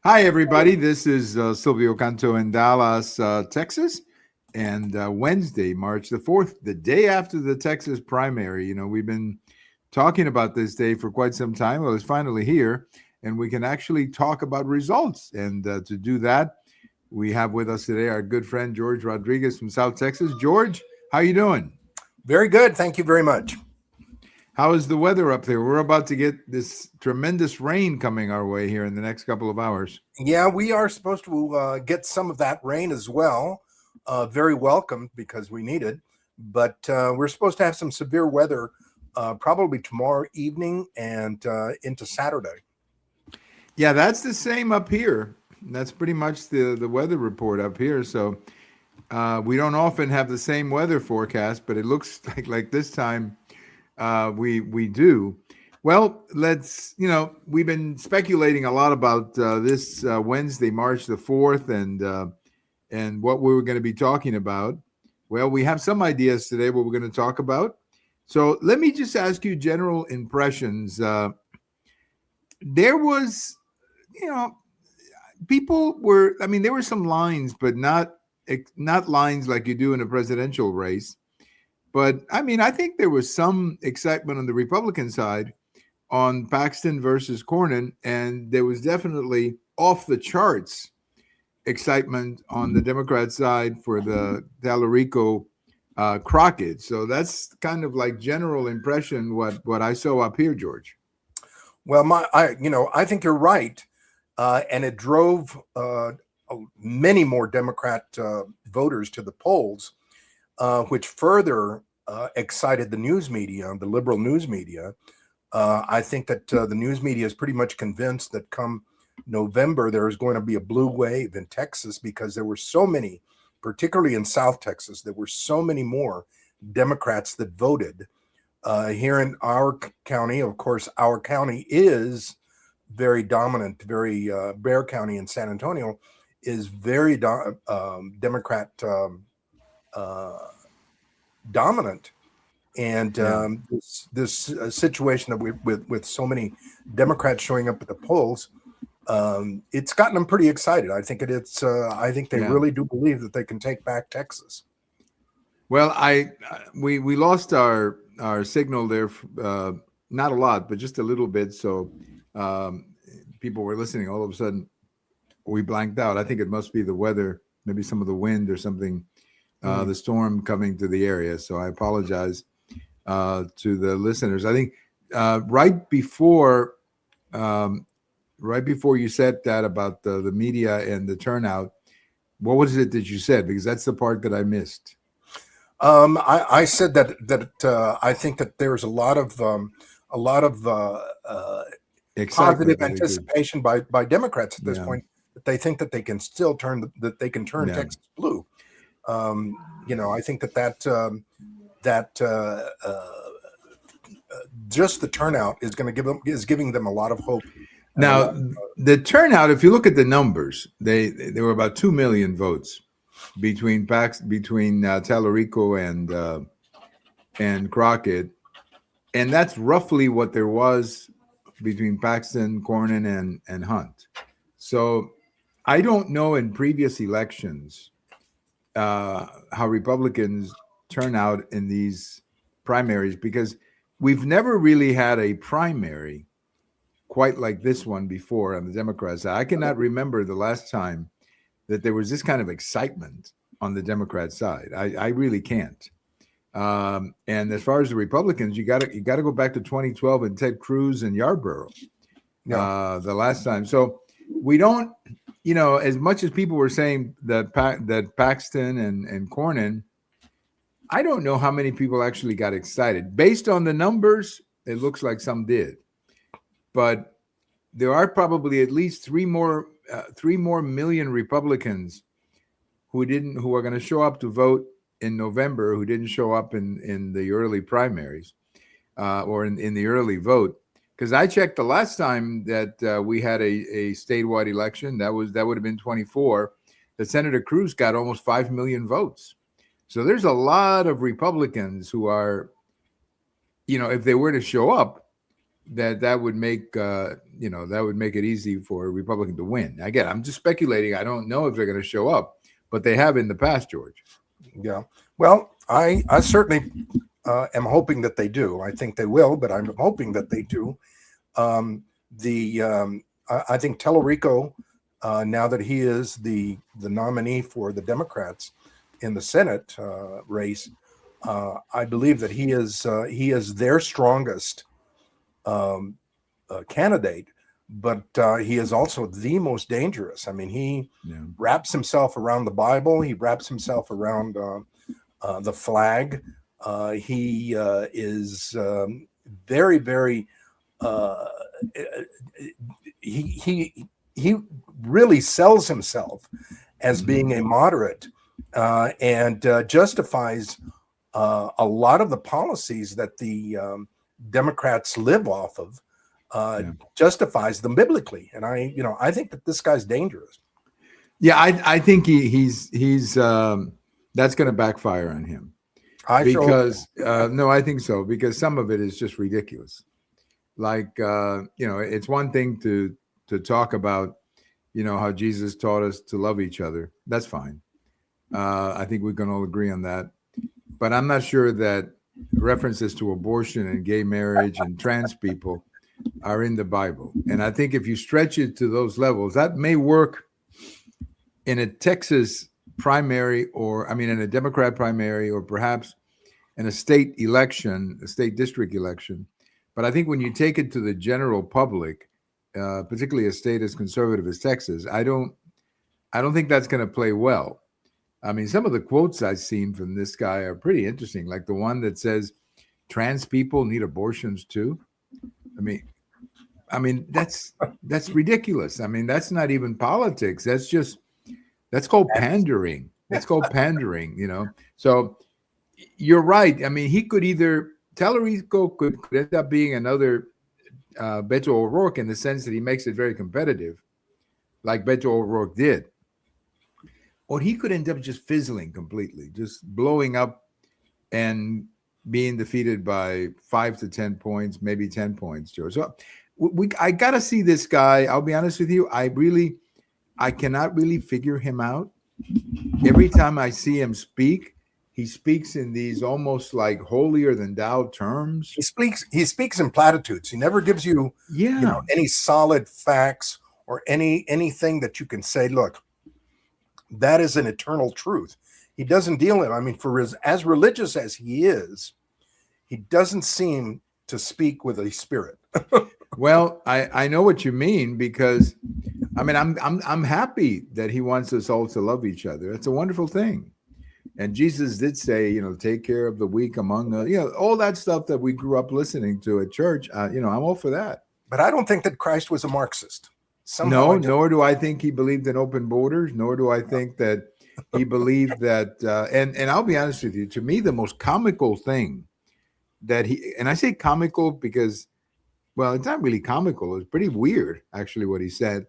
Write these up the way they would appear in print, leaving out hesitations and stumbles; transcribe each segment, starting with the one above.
Hi, everybody. This is Silvio Canto in Dallas, Texas. And Wednesday, March the 4th, the day after the Texas primary. We've been talking about this day for quite some time. Well, it's finally here, and we can actually talk about results. And to do that, we have with us today our good friend George Rodriguez from South Texas. George, how you doing? Very good. Thank you very much. How is the weather up there? We're about to get this tremendous rain coming our way here in the next couple of hours. Yeah, we are supposed to get some of that rain as well. Very welcome because we need it. But we're supposed to have some severe weather probably tomorrow evening and into Saturday. Yeah, that's the same up here. That's pretty much the weather report up here. So we don't often have the same weather forecast, but it looks like this time we do. Well, we've been speculating a lot about this Wednesday, March the 4th, and what we were going to be talking about. Well, we have some ideas today what we're going to talk about. So let me just ask you general impressions. There was, people were, there were some lines, but not lines like you do in a presidential race. But I think there was some excitement on the Republican side on Paxton versus Cornyn, and there was definitely off the charts excitement on the Democrat side for the Tallarico Crockett. So that's kind of like general impression what I saw up here, George. Well, I think you're right, and it drove many more Democrat voters to the polls, which further excited the news media, the liberal news media. I think that the news media is pretty much convinced that come November, there is going to be a blue wave in Texas because there were so many, particularly in South Texas, there were so many more Democrats that voted. Here in our county, of course, our county is very dominant, Bexar County in San Antonio is very Democrat dominant. And this situation that with so many Democrats showing up at the polls, it's gotten them pretty excited. I think I think they really do believe that they can take back Texas. Well, we lost our signal there, not a lot, but just a little bit. So people were listening. All of a sudden, we blanked out. I think it must be the weather, maybe some of the wind or something, the storm coming to the area. So I apologize to the listeners. I think right before you said that about the media and the turnout, what was it that you said? Because that's the part that I missed. I said that I think that there's a lot of positive anticipation by Democrats at this point that they think that they can still turn Texas blue. I think that just the turnout is giving them a lot of hope. Now, the turnout, if you look at the numbers, there were about 2 million votes between Tallarico and Crockett, and that's roughly what there was between Paxton, Cornyn, and Hunt. So I don't know in previous elections how Republicans turn out in these primaries, because we've never really had a primary quite like this one before on the Democrat side. I cannot remember the last time that there was this kind of excitement on the Democrat side. I really can't. And as far as the Republicans, you got to go back to 2012 and Ted Cruz and Yarborough the last time. So we don't, as much as people were saying that Paxton and Cornyn, I don't know how many people actually got excited. Based on the numbers, it looks like some did. But there are probably at least 3 more million Republicans who are going to show up to vote in November, who didn't show up in the early primaries or in the early vote. Because I checked the last time that we had a statewide election, that would have been 24, that Senator Cruz got almost 5 million votes. So there's a lot of Republicans who are, if they were to show up, that would make that would make it easy for a Republican to win. Again, I'm just speculating. I don't know if they're going to show up, but they have in the past, George. Yeah. Well, I certainly am hoping that they do. I think they will, but I'm hoping that they do. I think Tellerico, now that he is the nominee for the Democrats in the Senate race, I believe that he is their strongest candidate, but he is also the most dangerous. I mean, he wraps himself around the Bible. He wraps himself around the flag. He is very, very. He really sells himself as being a moderate and justifies a lot of the policies that the Democrats live off of. Justifies them biblically, and I think that this guy's dangerous. Yeah, I think he's that's going to backfire on him. No, I think so, because some of it is just ridiculous. Like it's one thing to talk about how Jesus taught us to love each other. That's fine. I think we can all agree on that. But I'm not sure that references to abortion and gay marriage and trans people are in the Bible. And I think if you stretch it to those levels, that may work in a Texas primary, or in a Democrat primary, or perhaps in a state election, a state district election. But I think when you take it to the general public, particularly a state as conservative as Texas, I don't think that's going to play well. I mean, some of the quotes I've seen from this guy are pretty interesting, like the one that says trans people need abortions too. I mean that's ridiculous. I mean, that's not even politics. That's called pandering. That's called pandering, So you're right. I mean, he could either, Tellerico could end up being another Beto O'Rourke, in the sense that he makes it very competitive, like Beto O'Rourke did. Or he could end up just fizzling completely, just blowing up and being defeated by 5 to 10 points, maybe 10 points, George. So I got to see this guy. I'll be honest with you. I cannot really figure him out. Every time I see him speak, he speaks in these almost like holier than thou terms. He speaks in platitudes. He never gives you, any solid facts or anything that you can say, look, that is an eternal truth. He doesn't deal in. I mean, as religious as he is, he doesn't seem to speak with a spirit. Well, I know what you mean, because I'm happy that he wants us all to love each other. It's a wonderful thing. And Jesus did say, take care of the weak among us, all that stuff that we grew up listening to at church. I'm all for that. But I don't think that Christ was a Marxist. No, nor do I think he believed in open borders, nor do I think that he believed that. And I'll be honest with you, to me, the most comical thing that and I say comical because, well, it's not really comical. It's pretty weird, actually, what he said,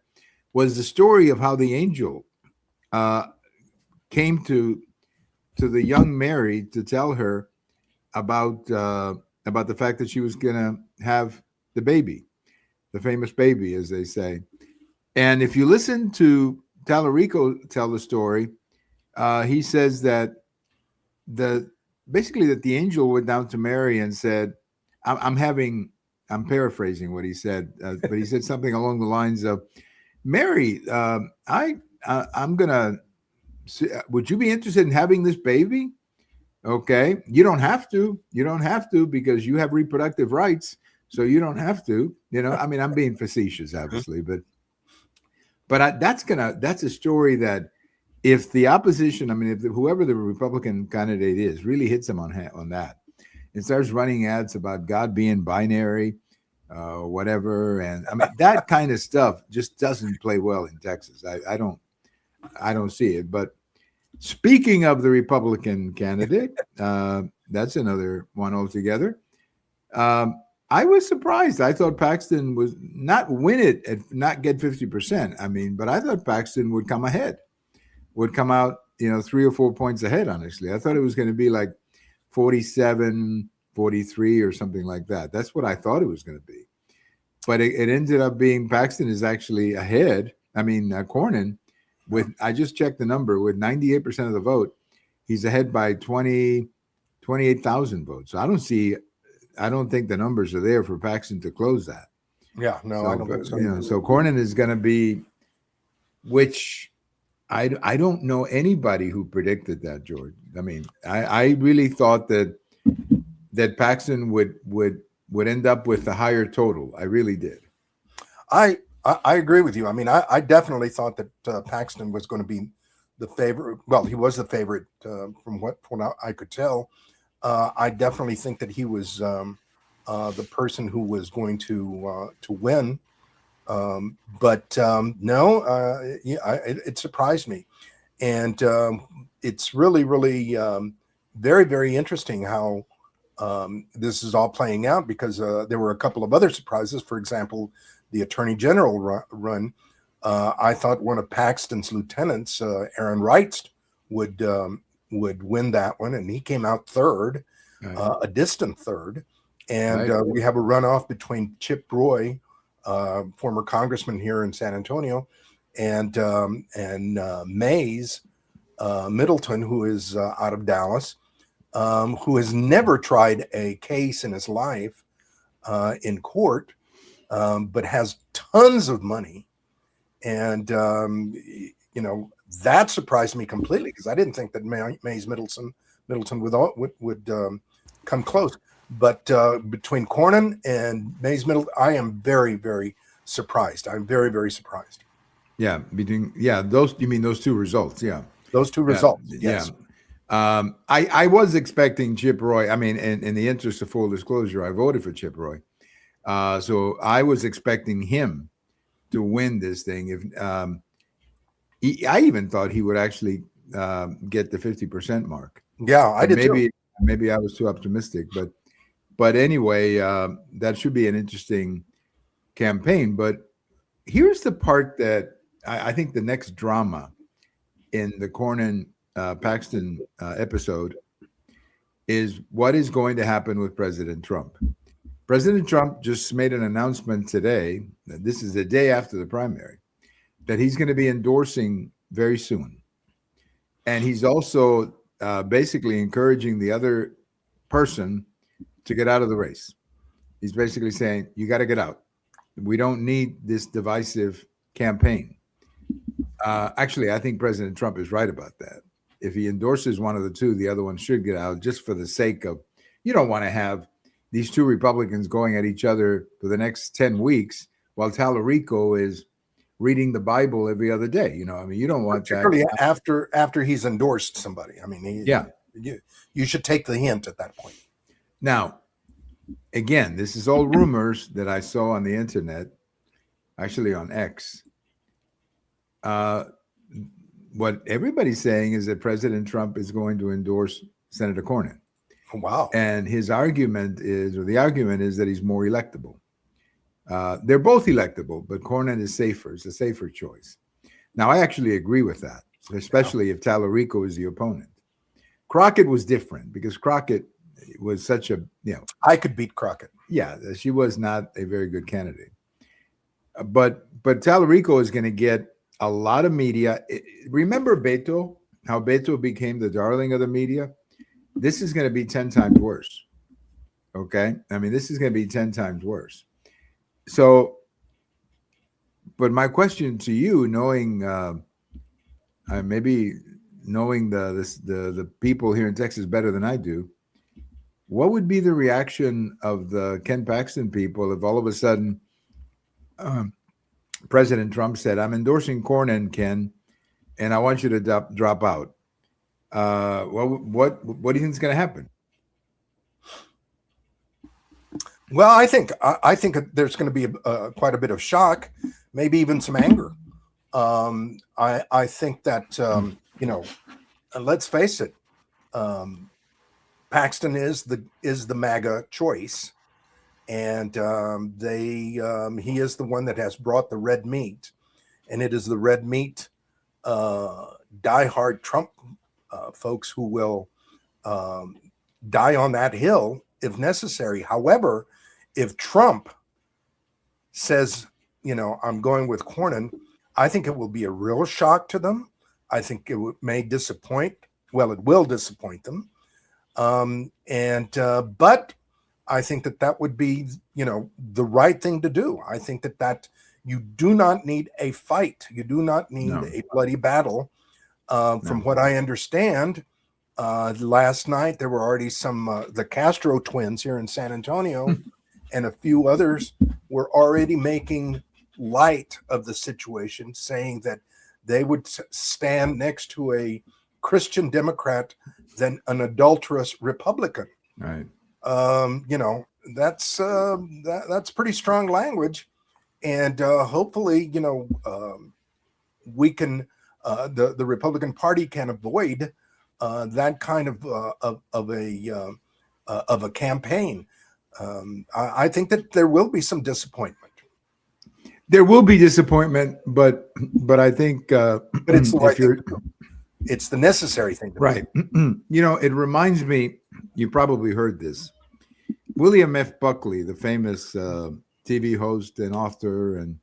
was the story of how the angel came to the young Mary to tell her about the fact that she was going to have the baby, the famous baby, as they say. And if you listen to Tallarico tell the story, he says that basically that the angel went down to Mary and said, I'm paraphrasing what he said, but he said something along the lines of, Mary, I'm gonna. Would you be interested in having this baby? Okay, you don't have to. You don't have to, because you have reproductive rights, so you don't have to. I'm being facetious, obviously, but that's a story that if the opposition, if whoever the Republican candidate is, really hits him on that, and starts running ads about God being binary, whatever, and that kind of stuff just doesn't play well in Texas. I don't see it. But speaking of the Republican candidate, that's another one altogether. I was surprised. I thought Paxton was not win it and not get 50%. But I thought Paxton would come ahead, would come out, 3 or 4 points ahead, honestly. I thought it was going to be like 47, 43 or something like that. That's what I thought it was going to be. but it ended up being Paxton is actually ahead. I mean, Cornyn, with I just checked the number, with 98% of the vote, he's ahead by 28,000 votes. So I don't think the numbers are there for Paxton to close that. Yeah, no, So, I don't think so. So Cornyn is going to be, which I don't know anybody who predicted that, George. I mean, I really thought that Paxton would end up with a higher total. I really did. I agree with you. I mean, I definitely thought that Paxton was going to be the favorite. Well, he was the favorite from what I could tell. I definitely think that he was the person who was going to win. But no, it surprised me, and it's really, really very, very interesting how this is all playing out, because there were a couple of other surprises. For example, the Attorney General run. I thought one of Paxton's lieutenants, Aaron Wright, would win that one, and he came out third, a distant third. And we have a runoff between Chip Roy, former congressman here in San Antonio, and Mays Middleton, who is out of Dallas, who has never tried a case in his life in court, but has tons of money. And, that surprised me completely, because I didn't think that Mays Middleton would come close. But between Cornyn and Mays Middleton, I am very, very surprised. I'm very, very surprised. Yeah, you mean those two results? Yeah, those two results. Yes. Yeah. I was expecting Chip Roy. I mean, in the interest of full disclosure, I voted for Chip Roy, so I was expecting him to win this thing. If I even thought he would actually get the 50% mark. Yeah, I did too. Maybe I was too optimistic, but anyway, that should be an interesting campaign. But here's the part that I think the next drama in the Cornyn Paxton episode is what is going to happen with President Trump. President Trump just made an announcement today, that this is the day after the primary, that he's going to be endorsing very soon. And he's also basically encouraging the other person to get out of the race. He's basically saying, you got to get out. We don't need this divisive campaign. Actually, I think President Trump is right about that. If he endorses one of the two, the other one should get out, just for the sake of, you don't want to have these two Republicans going at each other for the next 10 weeks while Tallarico is reading the Bible every other day. You don't want particularly that after he's endorsed somebody. I mean, you should take the hint at that point. Now, again, this is all rumors that I saw on the internet, actually on X. What everybody's saying is that President Trump is going to endorse Senator Cornyn. Wow. And the argument is that he's more electable. They're both electable, but Cornyn is safer. It's a safer choice. Now, I actually agree with that, especially if Tallarico is the opponent. Crockett was different, because Crockett was such a, I could beat Crockett. Yeah, she was not a very good candidate. But Tallarico is going to get a lot of media. Remember Beto, how Beto became the darling of the media? This is going to be 10 times worse. Okay? I mean, this is going to be 10 times worse. So, but my question to you, knowing maybe knowing the people here in Texas better than I do, what would be the reaction of the Ken Paxton people if all of a sudden President Trump said, "I'm endorsing Cornyn, Ken, and I want you to drop out"? What do you think is going to happen? Well, I think there's going to be quite a bit of shock, maybe even some anger. I think that let's face it, Paxton is the MAGA choice, and he is the one that has brought the red meat, and it is the red meat diehard Trump folks who will die on that hill if necessary. However, if Trump says, I'm going with Cornyn, I think it will be a real shock to them. I think it may disappoint. Well, it will disappoint them. But I think that would be, the right thing to do. I think that you do not need a fight. You do not need a bloody battle. From what I understand, last night there were already some the Castro twins here in San Antonio and a few others were already making light of the situation, saying that they would stand next to a Christian Democrat than an adulterous Republican. Right. That's pretty strong language, and hopefully, we can the Republican Party can avoid that kind of a campaign. I think that there will be some disappointment. There will be disappointment, but I think but it's the right thing to do. It's the necessary thing to right. do. It reminds me, you probably heard this. William F. Buckley, the famous TV host and author and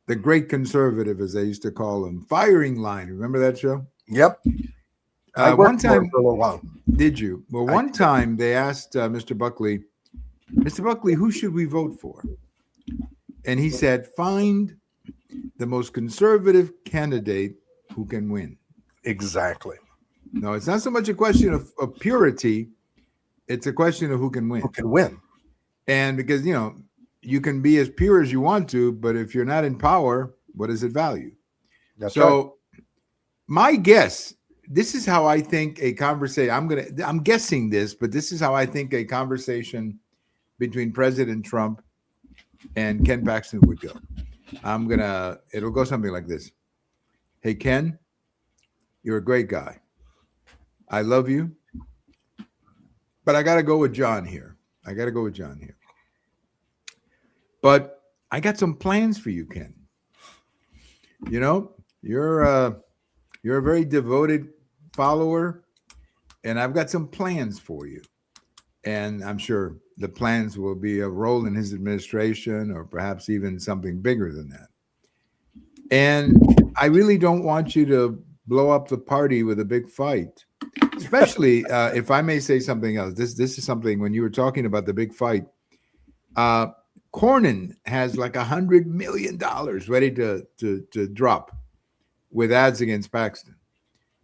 the great conservative, as they used to call him, Firing Line. Remember that show? Yep. One time, for a little while. Did you? Well, one time they asked Mr. Buckley, who should we vote for? And he said, find the most conservative candidate who can win. Exactly. No, it's not so much a question of purity. It's a question of who can win. Who can win. And because, you can be as pure as you want to, but if you're not in power, what does it value? That's so right. My guess, this is how I think a conversation, I'm guessing this, but this is how I think a conversation between President Trump and Ken Paxton would go. It'll go something like this. Hey, Ken, you're a great guy. I love you. But I got to go with John here. But I got some plans for you, Ken. You're a very devoted follower, and I've got some plans for you. And I'm sure the plans will be a role in his administration or perhaps even something bigger than that. And I really don't want you to blow up the party with a big fight, especially if I may say something else. This is something, when you were talking about the big fight, Cornyn has like $100 million ready to drop with ads against Paxton.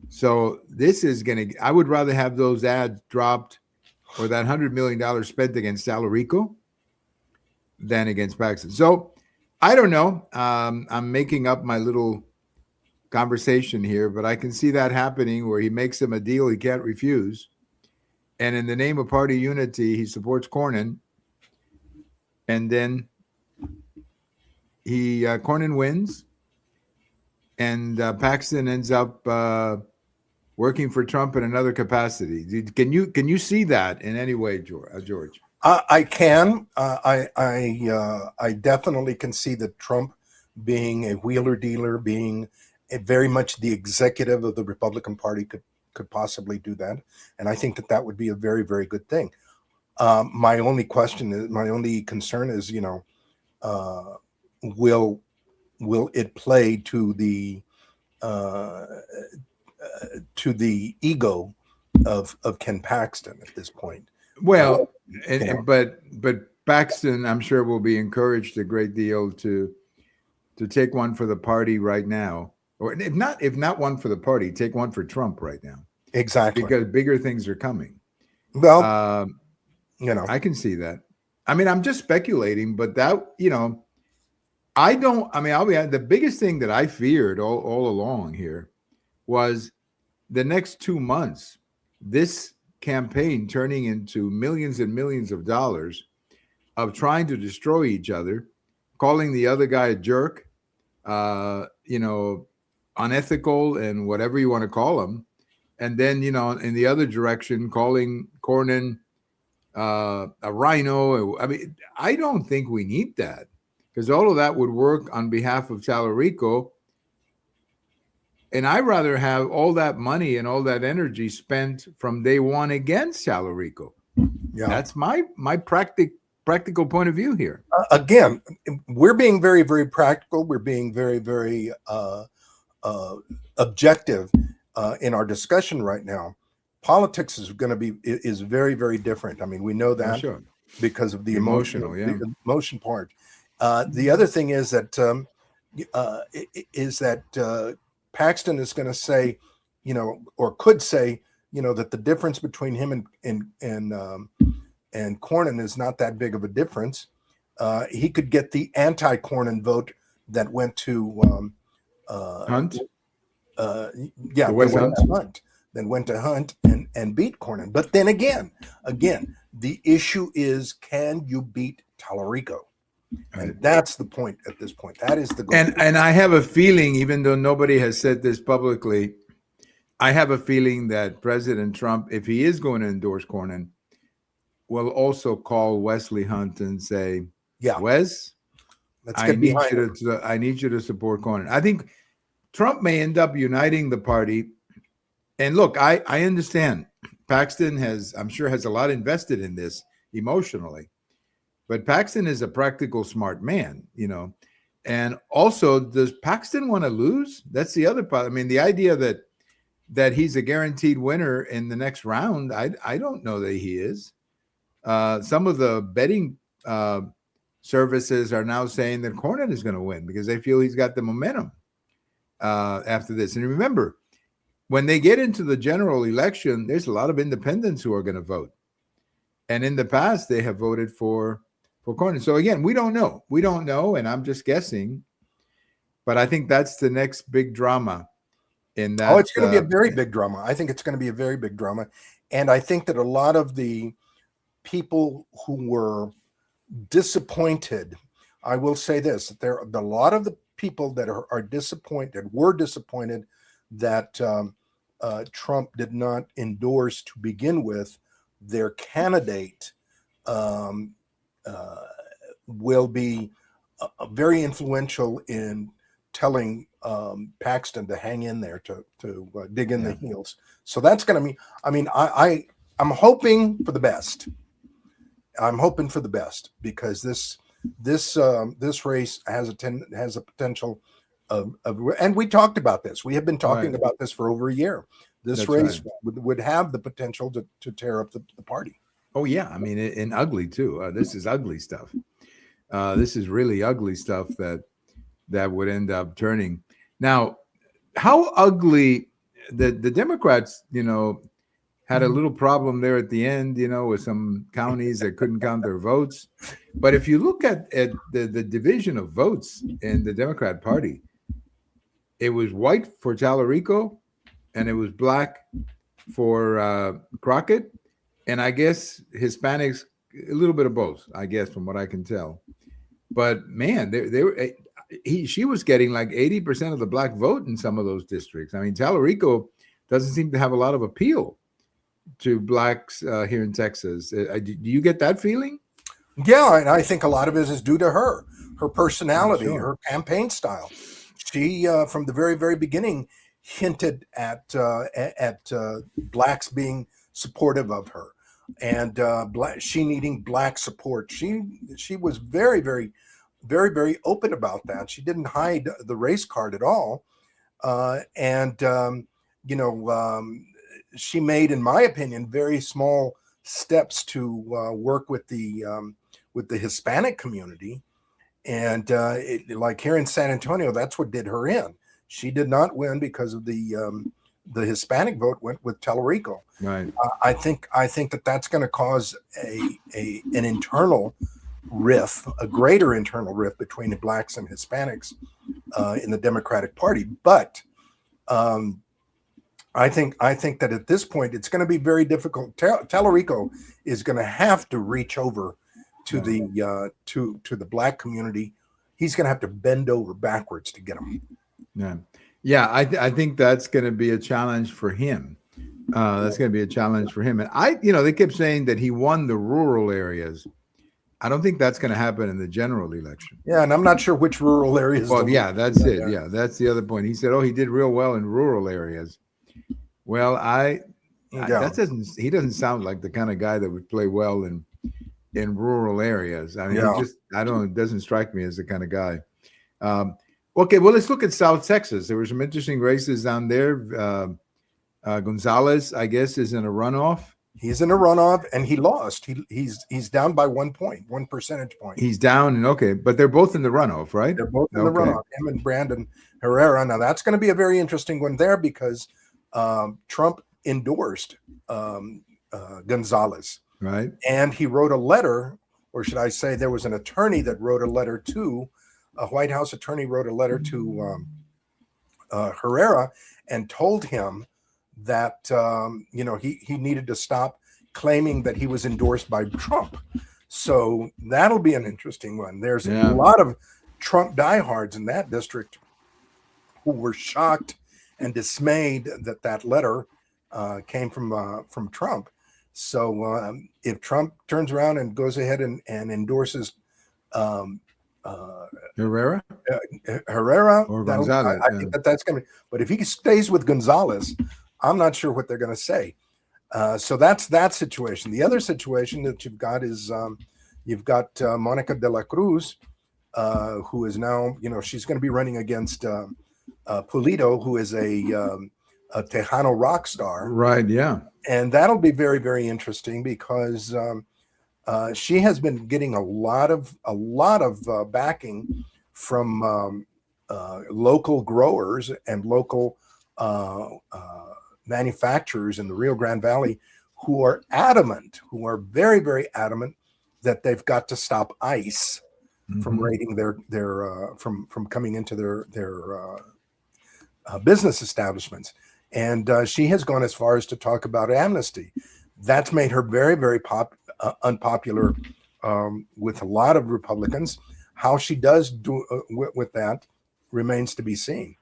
So this is I would rather have those ads dropped or that $100 million spent against Salarico than against Paxton. So I don't know. I'm making up my little conversation here, but I can see that happening where he makes him a deal he can't refuse. And in the name of party unity, he supports Cornyn. And then Cornyn wins. And Paxton ends up working for Trump in another capacity. Can you see that in any way, George? I can. I definitely can see that Trump being a wheeler dealer, being very much the executive of the Republican Party, could possibly do that, and I think that would be a very, very good thing. My only concern is, will it play to the ego of Ken Paxton at this point? Well, but Paxton, I'm sure, will be encouraged a great deal to take one for the party right now, or if not one for the party, take one for Trump right now. Exactly, because bigger things are coming. Well, I can see that. I mean, I'm just speculating, but that, the biggest thing that I feared all along here was the next 2 months, this campaign turning into millions and millions of dollars of trying to destroy each other, calling the other guy a jerk, unethical and whatever you want to call him. And then, in the other direction, calling Cornyn a rhino. I mean, I don't think we need that, because all of that would work on behalf of Salarico. And I'd rather have all that money and all that energy spent from day one against Salarico. Yeah, that's my practical practical point of view here. Again, we're being very, very practical. We're being very, very objective in our discussion right now. Politics is going to be very, very different. I mean, we know that because of the emotional, the emotion part. The other thing is that Paxton is going to say, or could say, that the difference between him and Cornyn is not that big of a difference. He could get the anti-Cornyn vote that went to Hunt. Hunt. Then went to Hunt and beat Cornyn. But then again, the issue is, can you beat Tallarico? And that's the point at this point. That is the goal. And I have a feeling, even though nobody has said this publicly, I have a feeling that President Trump, if he is going to endorse Cornyn, will also call Wesley Hunt and say, Wes, I need you to support Cornyn. I think Trump may end up uniting the party. And look, I understand Paxton I'm sure has a lot invested in this emotionally, but Paxton is a practical, smart man, and also, does Paxton want to lose? That's the other part. I mean, the idea that he's a guaranteed winner in the next round, I don't know that he is. Some of the betting services are now saying that Cornyn is going to win because they feel he's got the momentum after this. And remember, when they get into the general election, there's a lot of independents who are going to vote. And in the past, they have voted for Cornyn. So again, we don't know. We don't know, and I'm just guessing. But I think that's the next big drama in that. Oh, it's going to be a very big drama. I think it's going to be a very big drama. And I think that a lot of the people who were disappointed, I will say this, that there are a lot of the people that were disappointed that Trump did not endorse to begin with. Their candidate will be very influential in telling Paxton to hang in there, to dig in the heels. So that's going to be, I'm hoping for the best. I'm hoping for the best because this race has a potential of, and we talked about this. We have been talking about this for over a year. This race would have the potential to tear up the party. Oh yeah, I mean, and ugly too. This is ugly stuff. This is really ugly stuff that would end up turning. Now, how ugly the Democrats, had a little problem there at the end, with some counties that couldn't count their votes. But if you look at the division of votes in the Democrat Party, it was white for Tallarico, and it was black for Crockett, and I guess Hispanics, a little bit of both, I guess, from what I can tell. But man, she was getting like 80% of the black vote in some of those districts. I mean, Tallarico doesn't seem to have a lot of appeal to blacks here in Texas. Do you get that feeling? Yeah, and I think a lot of it is due to her personality, her campaign style. She, from the very, very beginning, hinted at blacks being supportive of her, and she needing black support. She was very, very, very, very open about that. She didn't hide the race card at all, she made, in my opinion, very small steps to work with the Hispanic community, and like here in San Antonio, that's what did her in. She did not win because of the Hispanic vote went with Tallarico. Right. I think that that's going to cause an internal rift, a greater internal rift between the blacks and Hispanics in the Democratic Party. But I think that at this point it's going to be very difficult. Tallarico is going to have to reach over to the to the black community. He's going to have to bend over backwards to get them. Yeah. I think that's going to be a challenge for him. That's going to be a challenge for him. And they kept saying that he won the rural areas. I don't think that's going to happen in the general election. Yeah, and I'm not sure which rural areas. Well, yeah, that's it. Yeah, that's the other point. He said, he did real well in rural areas. Well, he doesn't sound like the kind of guy that would play well in in rural areas. I mean, Yeah. I don't know, it doesn't strike me as the kind of guy. Okay, well, let's look at South Texas. There were some interesting races down there. Gonzalez, I guess, is in a runoff. He's in a runoff, and he lost. He's down by 1 point, 1 percentage point. He's down, and okay, but they're both in the runoff, right? They're both in the runoff. Him and Brandon Herrera. Now that's going to be a very interesting one there because Trump endorsed Gonzalez, right? And he wrote a letter, or should I say, there was an attorney that wrote a letter to a White House attorney wrote a letter to Herrera and told him that he needed to stop claiming that he was endorsed by Trump. So that'll be an interesting one. There's a lot of Trump diehards in that district who were shocked and dismayed that that letter came from Trump. So if Trump turns around and goes ahead and endorses Herrera or Gonzalez, I think that's going to. But if he stays with Gonzalez, I'm not sure what they're going to say. So that's that situation. The other situation that you've got is you've got Monica de la Cruz, who is now, she's going to be running against Pulido, who is a Tejano rock star. Right, yeah. And that'll be very, very interesting because she has been getting a lot of backing from local growers and local manufacturers in the Rio Grande Valley who are very, very adamant that they've got to stop ICE from raiding their from coming into their business establishments. And she has gone as far as to talk about amnesty. That's made her very, very unpopular with a lot of Republicans. How she does do with that remains to be seen.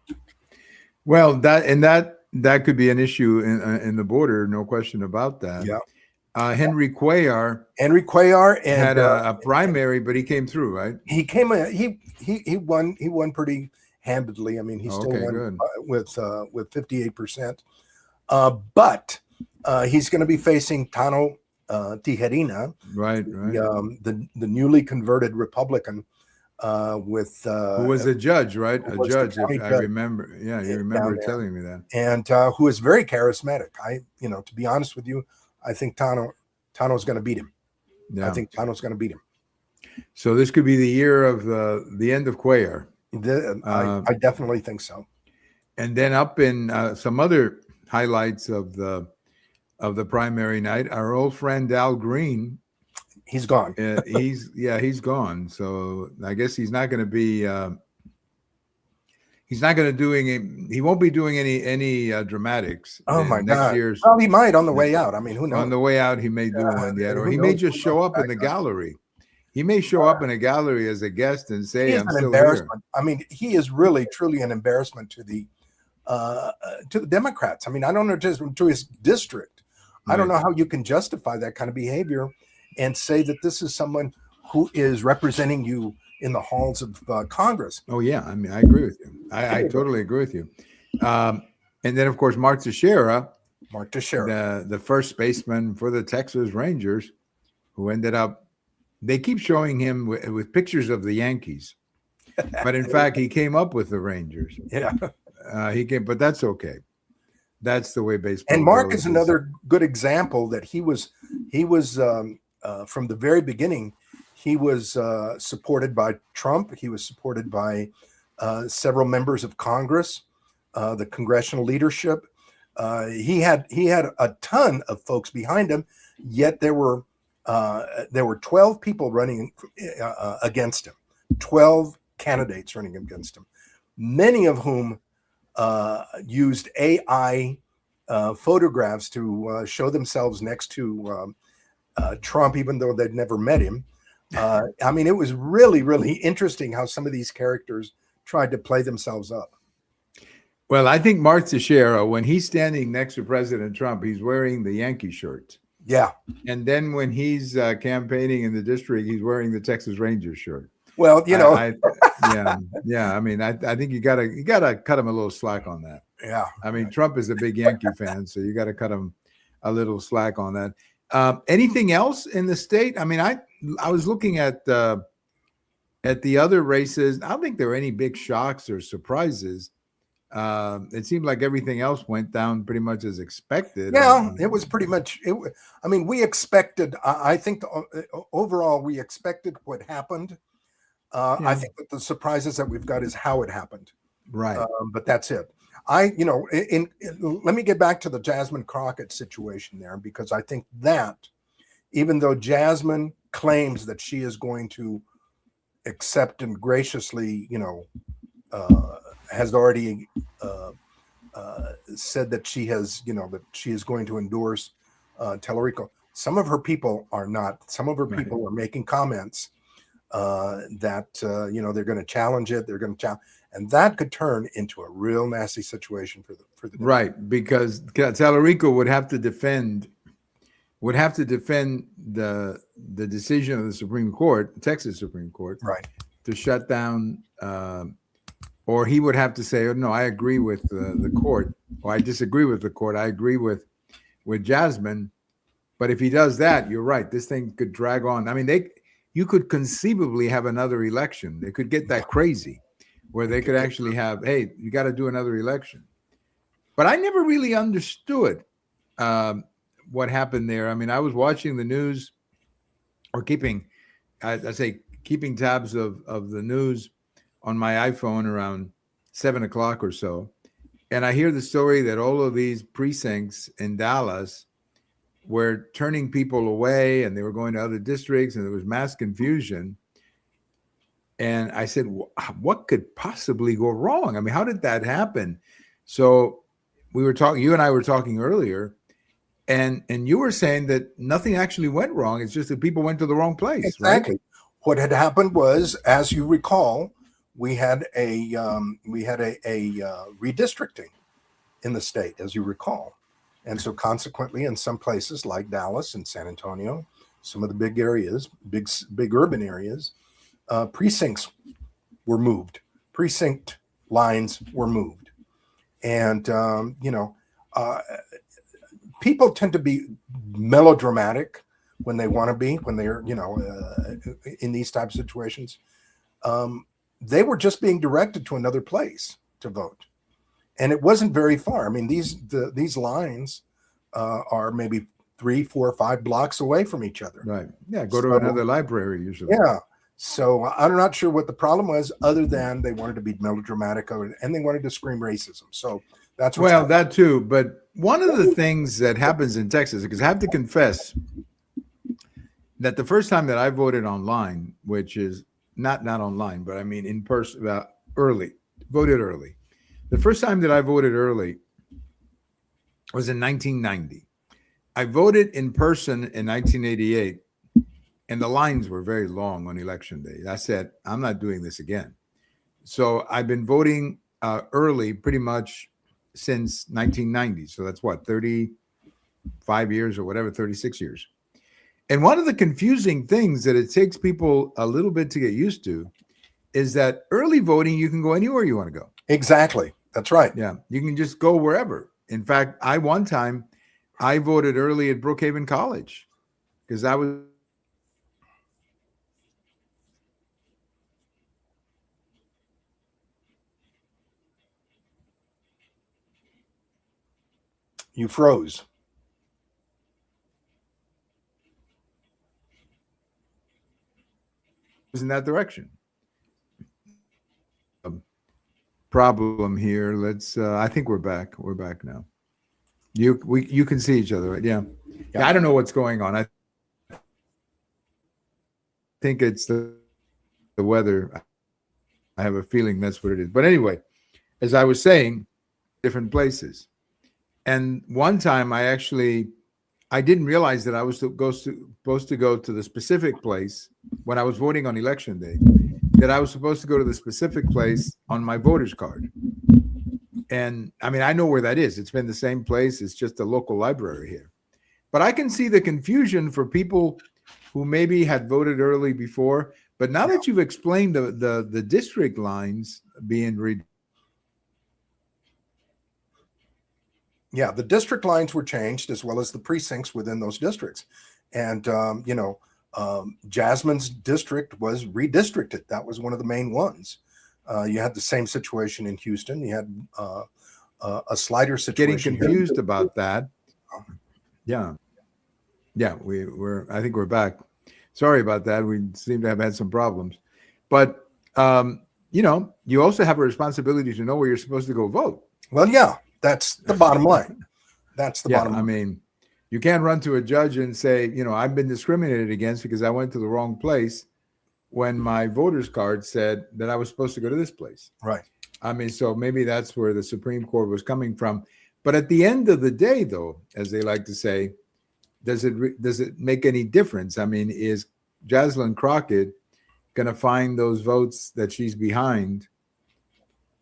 Well, that could be an issue in the border, no question about that. Yeah. Henry Cuellar had a primary, but he came through, right? He won pretty handedly. I mean, he still won with 58%. But he's going to be facing Tano Tijerina, right? The newly converted Republican, who was a judge, right? A judge, if I remember. Yeah, you remember telling me that. And who is very charismatic. To be honest with you, I think Tano's going to beat him. Yeah. I think Tano's going to beat him. So this could be the year of the end of Cuellar. I definitely think so. And then up in some other highlights of the primary night, our old friend Al Green. He's gone. He's gone. So I guess he's not going to be. He's not going to doing. He won't be doing any dramatics. Oh my God! Well, he might on the way out. I mean, who knows? On the way out, he may do one yet, or he may just show up in the gallery. He may show up in a gallery as a guest and say, "I'm still here." I mean, he is really, truly an embarrassment to the Democrats. I mean, I don't know, just to his district. I don't know how you can justify that kind of behavior and say that this is someone who is representing you in the halls of Congress. Oh yeah, I mean, I agree with you. I totally agree with you. And then, of course, Mark Teixeira, the first baseman for the Texas Rangers, who ended up. They keep showing him with pictures of the Yankees, but in fact, he came up with the Rangers. Yeah, he came, but that's okay. That's the way baseball. And Mark is another good example that he was from the very beginning. He was supported by Trump. He was supported by several members of Congress, the congressional leadership. He had a ton of folks behind him. Yet there were 12 people running against him, 12 candidates running against him, many of whom used AI photographs to show themselves next to Trump, even though they'd never met him. I mean, it was really, really interesting how some of these characters tried to play themselves up. Well, I think Mark Teixeira, when he's standing next to President Trump, he's wearing the Yankee shirt. Yeah. And then when he's campaigning in the district, he's wearing the Texas Rangers shirt. Well, yeah. I mean, I think you gotta cut him a little slack on that. Yeah. I mean, Trump is a big Yankee fan, so you got to cut him a little slack on that. Anything else in the state? I mean, I was looking at the other races. I don't think there were any big shocks or surprises. It seemed like everything else went down pretty much as expected. Yeah, it was pretty much. I mean, we expected. I think overall we expected what happened. I think that the surprises that we've got is how it happened. Right. But that's it. Let me get back to the Jasmine Crockett situation there, because I think that even though Jasmine claims that she is going to accept and graciously, has already said that she has, that she is going to endorse Tellerico. Some of her people are not. Some of her people are making comments that they're going to challenge it. They're going to challenge, and that could turn into a real nasty situation for the right, because Tellerico would have to defend the decision of the Supreme Court, the Texas Supreme Court, right, to shut down, or he would have to say, "Oh, no, I agree with the court," or "I disagree with the court. I agree with Jasmine." But if he does that, you're right. This thing could drag on. I mean, you could conceivably have another election. They could get that crazy, where they could actually have, "Hey, you got to do another election." But I never really understood what happened there. I mean, I was watching the news, or keeping tabs of the news on my iPhone around 7 o'clock or so. And I hear the story that all of these precincts in Dallas were turning people away, and they were going to other districts, and there was mass confusion. And I said, what could possibly go wrong? I mean, how did that happen? So you and I were talking earlier, and you were saying that nothing actually went wrong. It's just that people went to the wrong place. Exactly. Right? What had happened was, as you recall, we had a redistricting in the state, as you recall. And so consequently, in some places like Dallas and San Antonio, some of the big areas, big urban areas, precincts were moved. Precinct lines were moved. And, people tend to be melodramatic when they want to be, when they're, in these types of situations. They were just being directed to another place to vote. And it wasn't very far. I mean, these lines are maybe 3, 4, 5 blocks away from each other. Right. Yeah. Go to another library usually. Yeah. So I'm not sure what the problem was, other than they wanted to be melodramatic and they wanted to scream racism. So that's that too. But one of the things that happens in Texas, because I have to confess that the first time that I voted online, which is not online, but I mean in person, voted early. The first time that I voted early was in 1990. I voted in person in 1988, and the lines were very long on election day. I said, I'm not doing this again. So I've been voting early pretty much since 1990. So that's what, 35 years or whatever, 36 years. And one of the confusing things that it takes people a little bit to get used to is that early voting, you can go anywhere you want to go. Exactly. That's right. Yeah. You can just go wherever. In fact, one time I voted early at Brookhaven College because I was. You froze. Was in that direction. Problem here. Let's. I think we're back. We're back now. You can see each other, right? Yeah. I don't know what's going on. I think it's the weather. I have a feeling that's what it is. But anyway, as I was saying, different places. And one time I didn't realize that I was supposed to go to the specific place when I was voting on election day, that I was supposed to go to the specific place on my voter's card. And I mean, I know where that is. It's been the same place. It's just a local library here. But I can see the confusion for people who maybe had voted early before. But now that you've explained the district lines being the district lines were changed, as well as the precincts within those districts. And, Jasmine's district was redistricted. That was one of the main ones. You had the same situation in Houston. You had a slighter situation. Getting confused about that. Yeah. Yeah, I think we're back. Sorry about that. We seem to have had some problems. But you also have a responsibility to know where you're supposed to go vote. Well, yeah, that's the bottom line. That's the bottom line. I mean, you can't run to a judge and say, I've been discriminated against because I went to the wrong place when my voter's card said that I was supposed to go to this place. Right. I mean, so maybe that's where the Supreme Court was coming from. But at the end of the day, though, as they like to say, does it make any difference? I mean, is Jocelyn Crockett going to find those votes that she's behind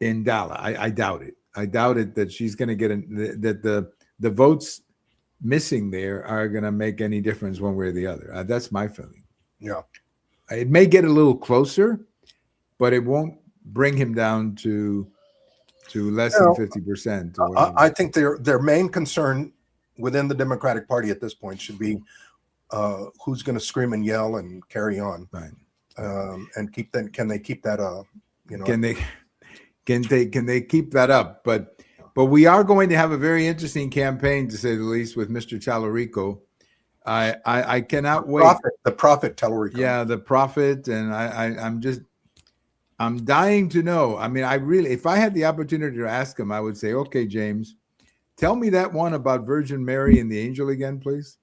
in Dallas? I doubt it. I doubt it that she's going to get that the votes missing there are going to make any difference one way or the other. That's my feeling. Yeah. It may get a little closer, but it won't bring him down to less than 50%. I think their main concern within the Democratic Party at this point should be who's going to scream and yell and carry on, right? And keep that. Can they keep that? Can they keep that up? But we are going to have a very interesting campaign, to say the least, with Mr. Tallarico. I cannot wait. The prophet Tallarico. Yeah, the prophet, and I'm dying to know. I mean, if I had the opportunity to ask him, I would say, okay, James, tell me that one about Virgin Mary and the angel again, please.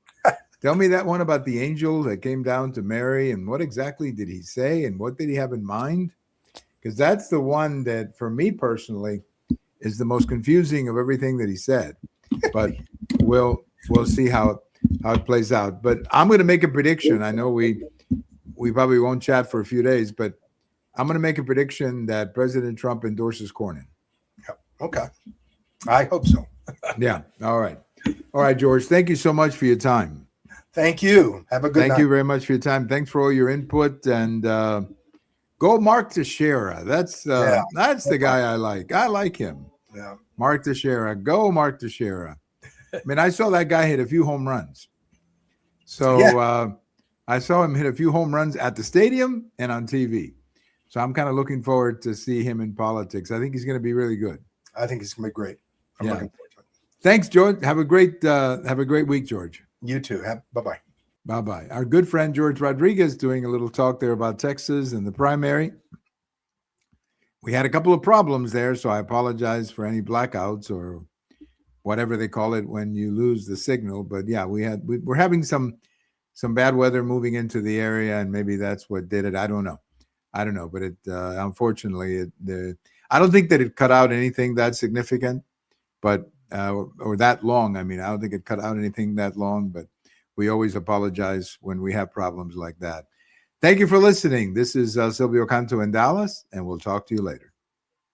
Tell me that one about the angel that came down to Mary, and what exactly did he say, and what did he have in mind? Because that's the one that, for me personally, is the most confusing of everything that he said. But we'll see how it plays out. But I'm going to make a prediction. I know we probably won't chat for a few days, but I'm going to make a prediction that President Trump endorses Cornyn. Yeah. Okay. I hope so. Yeah. All right. All right, George. Thank you so much for your time. Thank you. Have a good night. Thank you very much for your time. Thanks for all your input. And go Mark Teixeira. That's the guy I like. I like him. Yeah. Mark Teixeira. Go Mark Teixeira. I mean, I saw that guy hit a few home runs. So I saw him hit a few home runs at the stadium and on TV. So I'm kind of looking forward to see him in politics. I think he's going to be really good. I think he's going to be great. I'm looking forward to it. Thanks, George. Have a great week, George. You too. Bye-bye. Bye-bye. Our good friend George Rodriguez doing a little talk there about Texas and the primary. We had a couple of problems there, so I apologize for any blackouts or whatever they call it when you lose the signal. But yeah, we're having some bad weather moving into the area, and maybe that's what did it. I don't know. But it unfortunately, I don't think that it cut out anything that significant, but or that long. I mean, I don't think it cut out anything that long, but we always apologize when we have problems like that. Thank you for listening. This is Silvio Canto in Dallas, and we'll talk to you later.